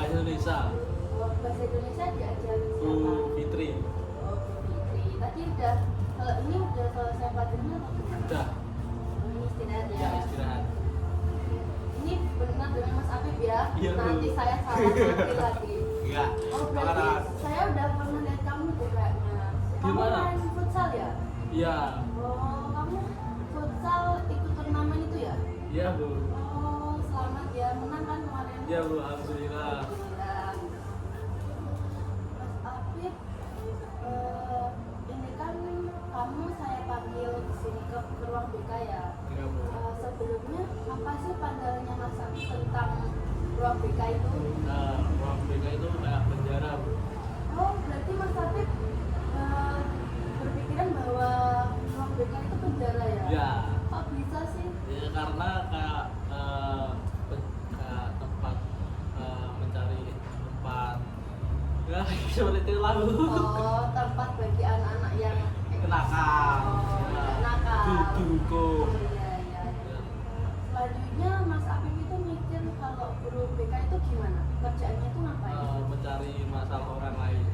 Bahasa Indonesia. Oh, bahasa Indonesia diajar Bu siapa? Fitri. Oh, Bu Fitri. Tadi udah, kalau ini udah selesai pelajarannya atau belum? Udah. Oh, ini istirahat ya. Ya istirahat. Ini benar dengan Mas Afif ya? Iya, Bu. Nanti saya salah nanti lagi. Iya. Oh, berarti saya udah pernah lihat kamu tuh kayaknya. Kamu Gimana? main futsal ya? Iya. Oh, kamu futsal ikut turnamen itu ya? Iya Bu. Oh, selamat ya. Menang kan kemarin? Iya Bu, alhamdulillah. Alhamdulillah. Mas Afif, ini kan kamu saya panggil ke sini ke ruang BK ya? Iya Bu. Sebelumnya apa sih pandangannya Mas Afif tentang ruang BK itu? Nah, ruang BK itu kayak penjara Bu. Oh, berarti Mas Afif berpikiran bahwa ruang BK itu penjara ya? Iya. Kok bisa sih? Ya karena kayak kayak tempat mencari tempat ya seperti itu lah Bu. Oh, tempat bagi anak-anak yang Kenakal. Oh, nakal. Dihukum. Oh, iya, iya. Selanjutnya Mas Afif itu mikir kalau guru BK itu gimana? Kerjaannya itu ngapain? Mencari masalah orang lain.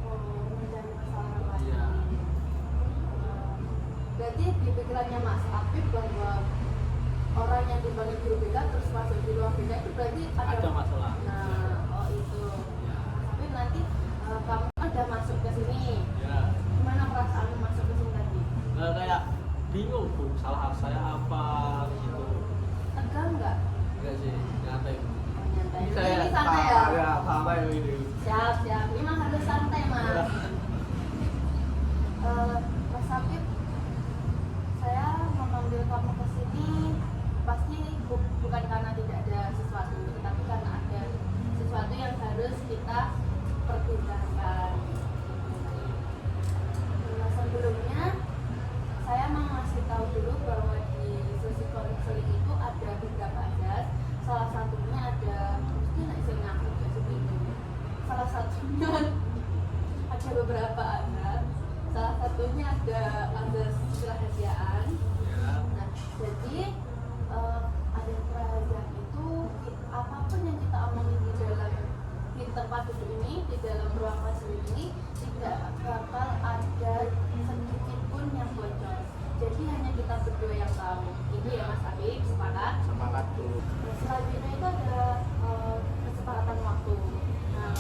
Oh, mencari masalah orang lain. Iya. Berarti di pikirannya Mas Afif bahwa orang yang dipanggil guru BK terus masuk di ruang BK itu berarti Ada masalah. Nah, oh itu. Ya. Mas Afif nanti kamu ada masuk ke sini. Ya. Gimana perasaanmu masuk ke sini tadi? Kayak bingung Bu, salah saya apa gitu. Tegang nggak? Enggak sih, nyantai. Oh, nyantai. Ini saya Ini santai ya? Ya, santai ini. Siap, siap. Ini mah harus santai, Mas. Ya. Mas Afif, saya memanggil kamu ke sini pasti bukan karena tidak ada sesuatu, tetapi karena ada sesuatu yang harus kita pertimbangkan. Nah, sebelumnya saya mau ngasih tahu dulu bahwa di sesi konseling itu ada beberapa adat. Salah satunya ada mesti nggak bisa ngaku kayak segitu. Salah satunya ada beberapa adat. Salah satunya ada kerahasiaan. Ya. Nah, jadi ada kerahasiaan itu apapun yang kita omongin di tempat duduk ini, di dalam ruang kelas ini tidak bakal ada sedikit pun yang bocor. Jadi hanya kita berdua yang tahu. Ini ya Mas Afif, sepakat? Semangat Bu. Nah, selanjutnya itu ada kesepakatan waktu. Nah,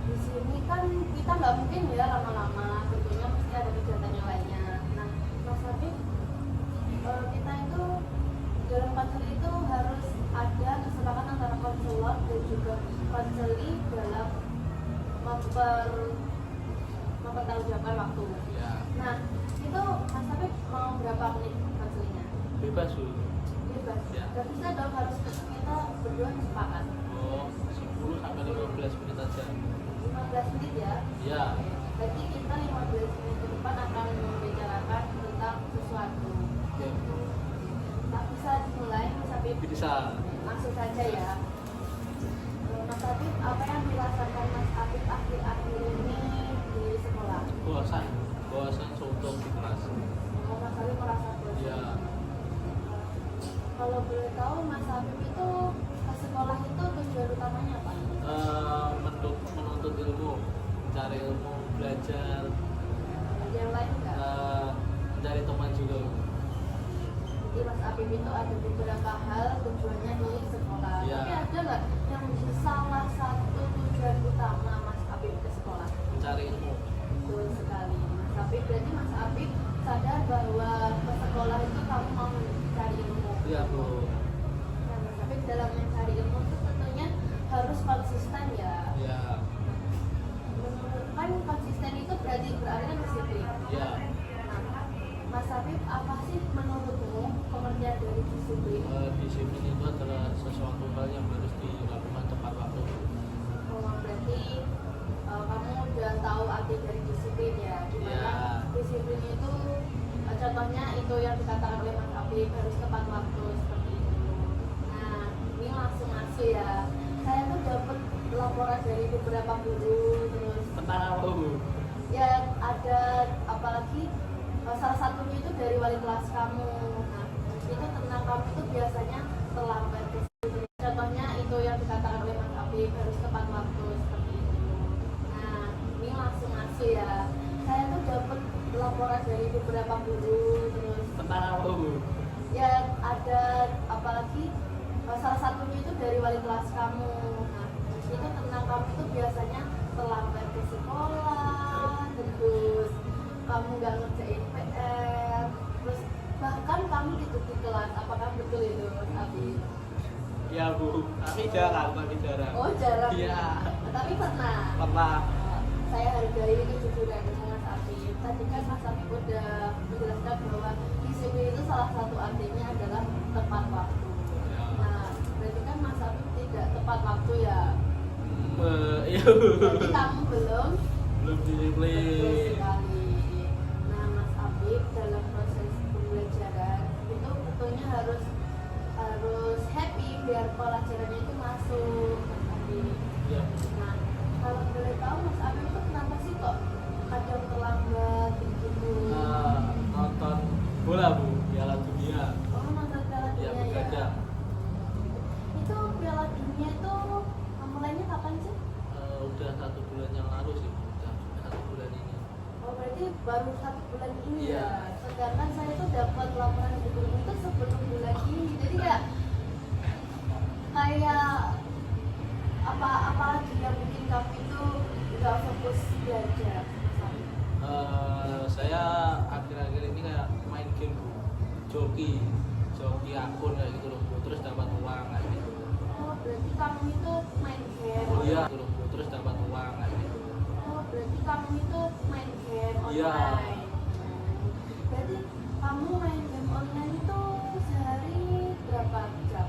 di sini kan kita nggak mungkin ya lama-lama, tentunya mesti ada kegiatan yang lainnya. Nah, Mas Afif, kita itu dalam konseling itu harus ada kesepakatan antara konselor dan juga konseli dalam mempertanggungjawabkan waktu. Ya. Nah, itu Mas Afif mau berapa menit konselingnya? Bebas Bu. Bebas. Ya. Gak bisa dong, harus kita berdua sepakat. Oh, 10 sampai 15 menit aja. 15 menit ya? Iya. Oke. Berarti kita 15 menit ke depan akan membicarakan tentang sesuatu. Oke. Tak bisa dimulai, Mas Afif? Bisa. Langsung saja ya. Mas Afif, apa yang dirasakan Mas Afif akhir-akhir ini di sekolah? Bosan suntuk di kelas. Oh, Mas Afif merasa bosan? Iya. Kalau boleh tahu, Mas Afif itu ke sekolah itu tujuan utamanya apa? Menuntut ilmu, mencari ilmu, belajar, Yang lain enggak? mencari teman juga. Jadi Mas Afif itu ada beberapa hal tujuannya di sekolah. Iya. Tapi ada nggak yang menjadi salah satu tujuan utama Mas Afif ke sekolah? Mencari ilmu. Betul sekali. Mas Afif, berarti Mas Afif sadar bahwa ke sekolah itu kamu mau mencari ilmu. Iya Bu. Nah, Mas Afif dalam mencari ilmu itu tentunya harus konsisten ya. Iya. Kan konsisten itu berarti kan disiplin. Iya. Nah, Mas Afif, apa sih menurutmu pengertian dari disiplin? Disiplin itu adalah sesuatu hal yang harus dilakukan tepat waktu. Oh, berarti kamu udah tahu arti dari disiplin ya? Dimana Iya. disiplin itu contohnya itu yang dikatakan oleh Mas Afif harus tepat waktu seperti itu. Nah, ini langsung masuk ya. Saya tuh dapat laporan dari beberapa guru, terus Tentang apa Bu? ya ada apalagi salah satunya itu dari wali kelas kamu. Nah, itu tentang kamu itu biasanya terlambat. Contohnya itu yang dikatakan dikatakan oleh Mas Afif harus tepat waktu seperti itu. Nah, ini langsung masuk ya. Saya tuh dapat laporan dari beberapa guru, terus Tentang apa Bu? ya ada apalagi salah satunya itu dari wali kelas kamu. Nah, itu tentang kamu itu biasanya terlambat ke sekolah, terus kamu nggak ngerjain PR, terus bahkan kamu tidur di kelas. Apakah betul itu Mas Afif? Ya Bu, tapi jarang. Oh jarang. Iya. Tapi pernah. Pernah. Saya hargai kejujuran Mas Afif. Tadi kan Mas Afif udah menjelaskan bahwa disiplin itu salah satu artinya adalah tepat waktu. Ya. Nah, berarti kan Mas Afif tidak tepat waktu ya. Iya. Berarti kamu belum Belum betul disiplin. sekali. Nah, Mas Afif dalam proses pembelajaran itu betulnya harus happy biar pelajarannya itu masuk Mas Afif. Ya. Nah, kalau boleh tahu Mas Afif itu kenapa sih kok kadang terlambat begitu? Nonton bola Bu, Piala Dunia. Oh, nonton Piala Ya, Dunia ya. begadang. Itu Piala Dunia itu mulainya kapan sih? Udah 1 bulan yang lalu sih, udah 1 bulan ini. Oh, berarti baru 1 bulan ini Iya. ya. Sedangkan saya tuh dapat laporan di guru itu sebelum bulan ini. Jadi kayak apa lagi yang bikin kamu itu nggak fokus belajar? Mas Afif? Saya akhir-akhir ini kayak main game Bu, joki akun kayak gitu loh Bu, terus dapat uang kayak gitu. Oh, berarti kamu itu main game. Iya, gitu loh Bu, terus dapat uang kayak gitu. Oh, berarti kamu itu main game Iya. online. Berarti kamu main game online itu sehari berapa jam?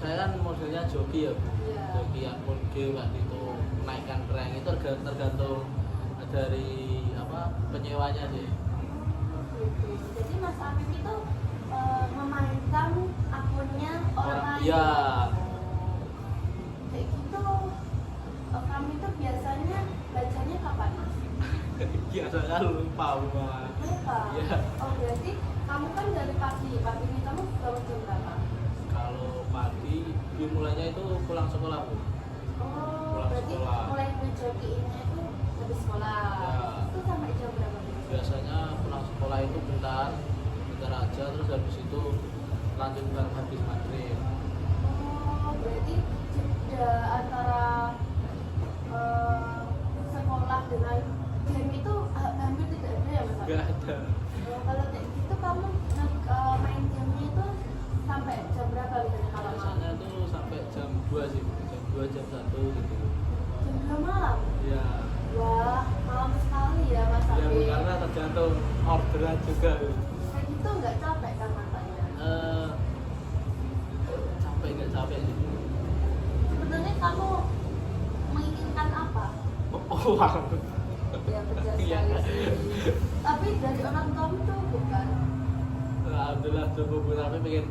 Saya kan modelnya joki ya Bu, Iya. joki akun game kayak gitu, naikkan rank itu tergantung dari penyewanya sih. Gitu. Jadi Mas Afif itu memainkan akunnya orang lain. Iya. Kayak gitu. Kamu itu biasanya bacanya kapan Mas? Biasanya lupa Bu. Lupa. Iya. Oh, berarti kamu kan dari pagi ini kamu bangun jam berapa? Kalau pagi dimulainya itu pulang sekolah Bu. Oh, Pulang berarti sekolah. mulai ngejokiinnya itu habis sekolah. Ya. Itu sampai jam berapa? Biasanya pulang sekolah itu bentar aja, terus habis itu lanjutkan habis maghrib. Oh, berarti jeda antara sekolah dengan game itu hampir tidak ada ya Mas Afif? Enggak ada. Kalau kayak gitu kamu main gamenya itu sampai jam berapa biasanya kalau malam? Biasanya tuh sampai jam 2 sih, jam 2 jam 1 gitu. Jam 2 malam? Ya. Wah, malam sekali ya Mas Ya Bu, Afif. karena tergantung orderan juga. Kayak gitu nggak capek kan matanya? Capek nggak capek sih. Sebenarnya kamu menginginkan apa? Uang. Ya betul Iya. sekali sih. Tapi dari orang kamu tuh bukan. Alhamdulillah cukup Bu, tapi pengen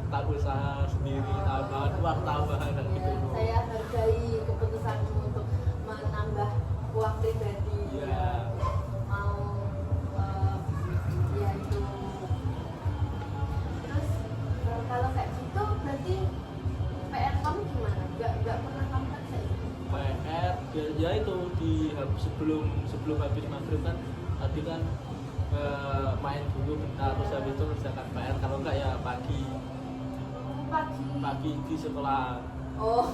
tak usaha sendiri, tambahan uang tambahan kayak gitu. Ya, Bu. saya hargai keputusanmu untuk menambah uang pribadi. Iya. Mau ya itu. Terus kalau kayak gitu berarti PR kamu gimana? Gak pernah kamu kerjain? PR ya itu sebelum habis maghrib kan tadi kan main dulu bentar, terus habis itu kerjakan PR, kalau enggak ya pagi di sekolah. Oh,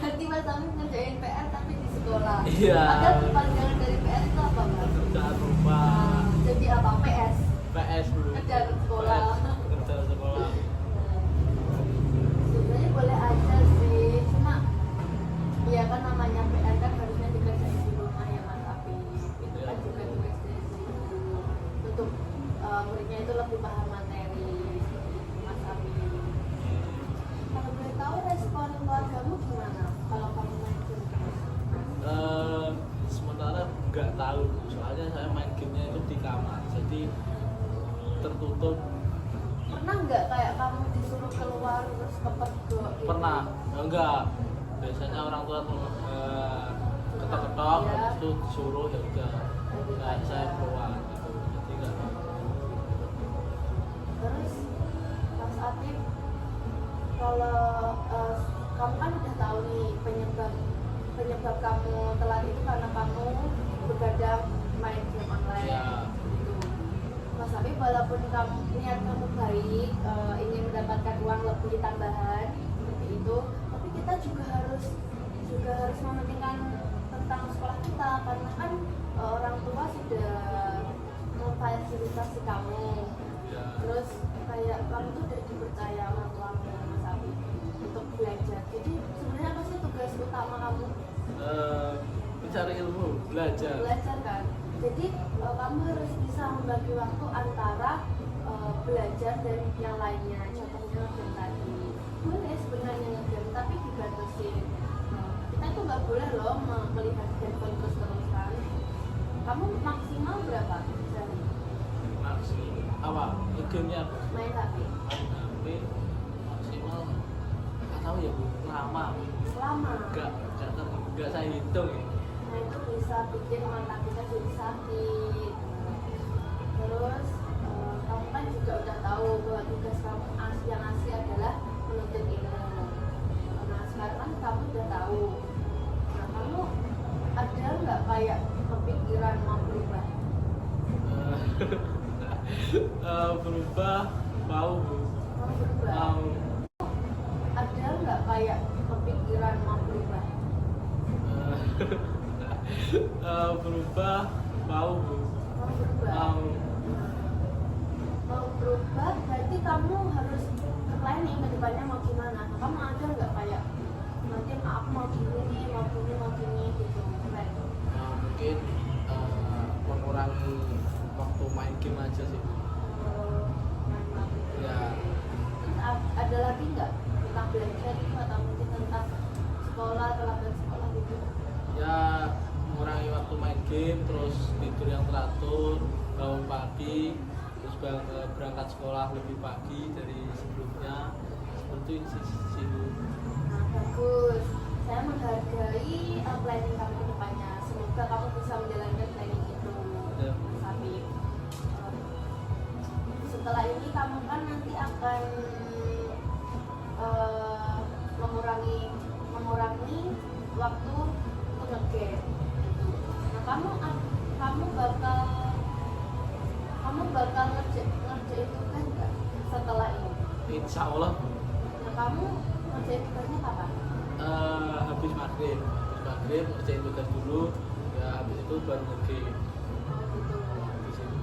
berarti Mas Afif ngerjain PR tapi di sekolah. Iya. Padahal kepanjangan dari PR itu apa Mas? Kerjaan rumah, Jadi apa? PS? PS dulu, Kerjaan sekolah. kerjaan sekolah. Sebenarnya boleh aja sih, cuma ya kan namanya PR kan harusnya dikerjain di rumah ya Mas Afif. Itu kan juga tugas dari guru untuk muridnya itu lebih paham materi seperti itu Mas Afif. Kalau boleh tahu respon keluargamu gimana kalau kamu main game? Sementara nggak tahu, soalnya saya main gamenya itu di kamar, jadi tertutup. Pernah nggak kayak kamu disuruh keluar terus kepedok gitu? Pernah? Enggak. Biasanya orang tua ketok-ketok, Ya. habis itu disuruh ya udah. Nggak saya keluar gitu. Jadi nggak. Terus Mas Afif kalau kamu kan udah tahu nih penyebab kamu telat itu karena kamu begadang main game online Ya. gitu. Mas Habib, walaupun niat kamu baik, ingin mendapatkan uang lebih tambahan seperti itu, tapi kita juga harus mementingkan tentang sekolah kita, karena kan orang tua sudah memfasilitasi kamu, Ya. terus kayak kamu tuh udah dipercaya orang tuamu Mas Habib untuk belajar. Jadi sebenarnya apa sih tugas utama kamu? Mencari ilmu, belajar. Kan. Jadi kamu harus bisa membagi waktu antara belajar dan yang lainnya. Contohnya game tadi, boleh sebenarnya ngegame tapi dibatasi. Kita itu nggak boleh loh melihat handphone terus-terusan. Kamu maksimal berapa sehari Maksimal apa? Gamenya apa? main HP? Main HP maksimal nggak tahu ya Bu, lama. Selama. Nggak saya hitung ya. Nah itu bisa bikin mata kita jadi sakit. Terus kamu kan juga udah tahu bahwa tugas kamu yang asli adalah menuntut ilmu. Nah sekarang kan kamu udah tahu. Nah kamu ada nggak kayak kepikiran mau berubah? Berubah mau Bu. Mau berubah? Mau. Ada nggak kayak kepikiran mau berubah? Berubah mau Bu. Mau berubah? Mau berubah berarti kamu harus planning ke depannya mau gimana. Nah, kamu ada nggak kayak nanti aku mau gini gitu plan? Mungkin mengurangi waktu main game aja sih. Main gitu. Ya. Terus ada lagi nggak tentang belajar itu atau mungkin tentang sekolah, teladan sekolah gitu? Ya mengurangi waktu main game, terus tidur yang teratur, bangun pagi, terus berangkat sekolah lebih pagi dari sebelumnya. Seperti itu sih. Nah bagus, saya menghargai planning kamu ke depannya. Semoga kamu bisa menjalankan planning itu. Ya. Mas Habib. Setelah ini kamu kan nanti akan mengurangi waktu untuk nge-game. Nah kamu bakal ngerjain tugas nggak setelah ini? Insya Allah Nah kamu ngerjain tugasnya kapan? habis maghrib ngerjain tugas dulu, ya habis itu baru nge-game. Gitu.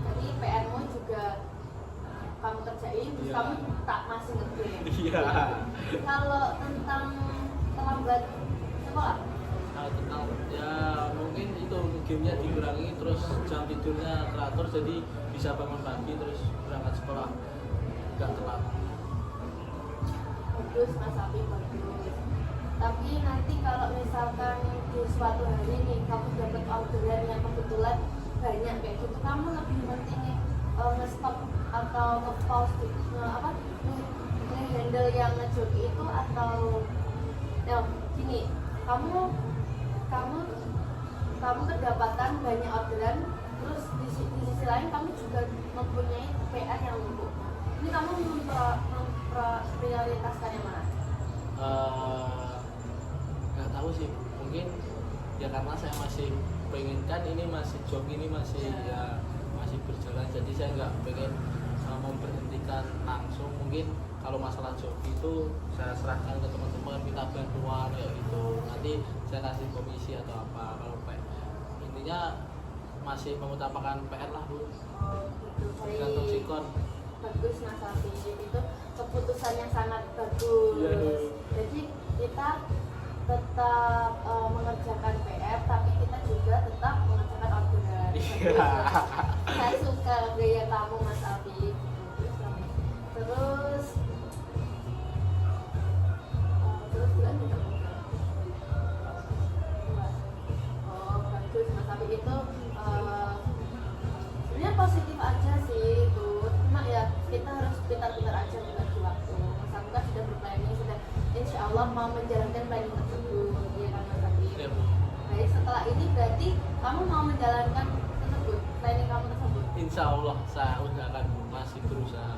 Jadi PR-mu juga kamu kerjain, terus Iya. kamu tak masih nge-game. Iya. Kalau tentang terlambat sekolah, Tentang ya mungkin itu gamenya dikurangi, terus jam tidurnya teratur jadi bisa bangun pagi terus berangkat sekolah nggak telat. bagus Mas Habib, bagus. Tapi nanti kalau misalkan di suatu hari nih kamu dapat orderan yang kebetulan banyak kayak gitu, kamu lebih pentingin nge-stop atau nge-pause nge-handle yang nge-joki itu atau gini, kamu kedapatan banyak orderan, terus di sisi lain kamu juga mempunyai PR yang numpuk. Ini kamu memprioritaskan yang mana? Nggak tahu sih, mungkin ya karena saya masih pengen, kan ini masih job ini masih ya masih berjalan, jadi saya nggak pengen memberhentikan langsung. Mungkin kalau masalah job itu saya serahkan ke teman-teman, minta bantuan kayak gitu, nanti saya kasih komisi atau apa. Kalau intinya masih mengutamakan PR lah Bu, Gitu. tergantung Baik. sikon. Bagus Mas Habib, itu keputusan yang sangat bagus. Iya. Jadi kita tetap mengerjakan PR, tapi kita juga tetap mengerjakan orderan. Iya. Saya suka gaya kamu Mas Habib. Terus bulan juga oh bagus Mas Habib, itu sebenarnya positif aja sih itu, cuma ya kita harus pintar-pintar aja membagi waktu. Mas Habib kan sudah berplanning, sudah insya Allah mau menjalankan planning tersebut, ya kan Mas Habib? Iya. Baik, setelah ini berarti kamu mau menjalankan tersebut, planning kamu tersebut. Insya Allah saya usahakan, masih berusaha.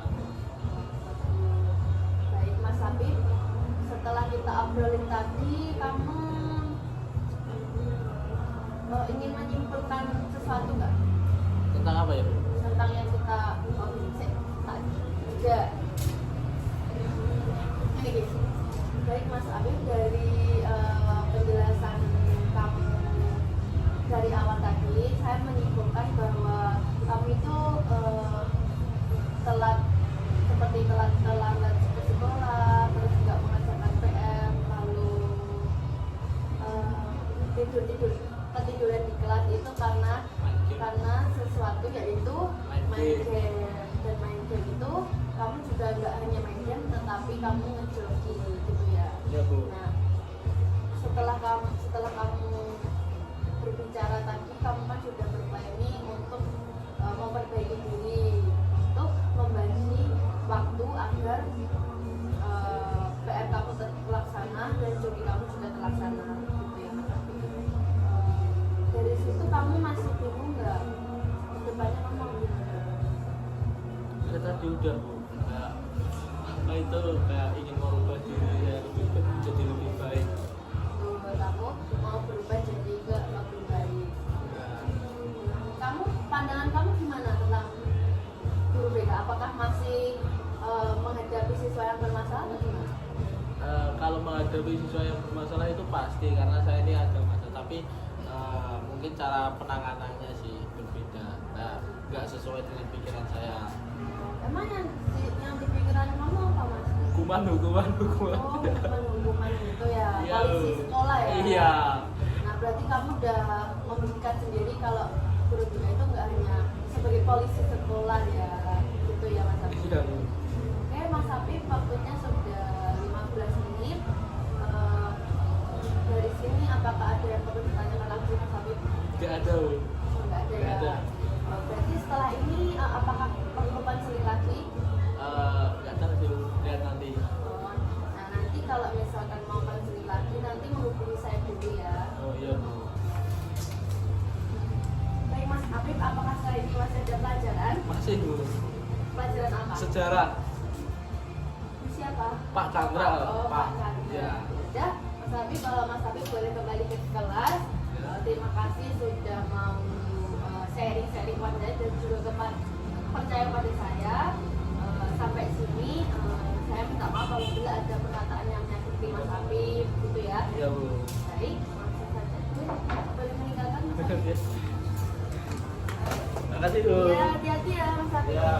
Baik Mas Habib, setelah kita obrolin tadi, kamu ingin menyimpulkan sesuatu nggak Tentang apa ya, Bu? tentang yang kita tadi? Juga. Ini guys. Baik Mas Abib, dari penjelasan kamu dari awal tadi, saya menyimpulkan bahwa kamu itu telat ke sekolah, terus juga mengerjakan PR, lalu ketiduran di kelas itu karena sesuatu, yaitu main game. Dan main game itu kamu juga nggak hanya main game, tetapi kamu ngejoki gitu ya. Iya, Bu. Nah, setelah kamu berbicara tadi, kamu kan sudah berplanning untuk memperbaiki diri, untuk membagi waktu agar PR kamu terlaksana dan joki kamu juga terlaksana gitu ya Mas Abi. Dari situ kamu masih bingung nggak? Kedepannya kamu mau gimana? Ya tadi udah, Bu. Kayak apa itu, kayak ingin merubah diri ya, jadi lebih baik. Tuh, kamu mau berubah jadi ke lebih baik. Nah, Kamu, pandangan kamu gimana tentang guru BK? Apakah masih menghadapi siswa yang bermasalah atau gimana? kalau menghadapi siswa yang bermasalah itu pasti, karena saya ini ada masalah, tapi mungkin cara penanganannya sih berbeda. Nah, nggak sesuai dengan pikiran saya. Emang yang di pikiran kamu apa Mas? Hukuman. Oh, hukuman itu ya, Iya, polisi Bu. sekolah ya? Iya. Nah, berarti kamu udah membuktikan sendiri kalau guru BK itu nggak hanya sebagai polisi sekolah ya, gitu ya Mas Abi? Iya, Bu. Oke Mas Habib, waktunya sudah 15 menit. Dari sini apakah ada yang perlu ditanyakan lagi Mas Habib? Nggak ada, Bu. Oh, nggak ada Nggak ya? ada. Berarti setelah ini apakah perlu konseling lagi? Nggak tahu sih, Bu. Lihat nanti. Oh, nah nanti kalau misalkan mau konseling lagi, nanti menghubungi saya dulu ya. Oh iya, Bu. Baik Mas Habib, apakah setelah ini masih ada pelajaran? Masih, Bu. Pelajaran apa? Sejarah. Siapa? Pak Chandra. Oh, Pak Chandra. Ya. Udah, Mas Habib, kalau Mas Habib boleh kembali ke kelas. Ya. Terima kasih sudah mau sharing-sharing pada dan juga percaya pada saya. Sampai sini saya minta maaf apabila ada perkataan yang menyakiti Mas Habib gitu ya. Iya, Bu. Baik, langsung saja. Boleh meninggalkan Mas Habib? Makasih, Bu. Ya, hati-hati ya Mas Habib. Ya.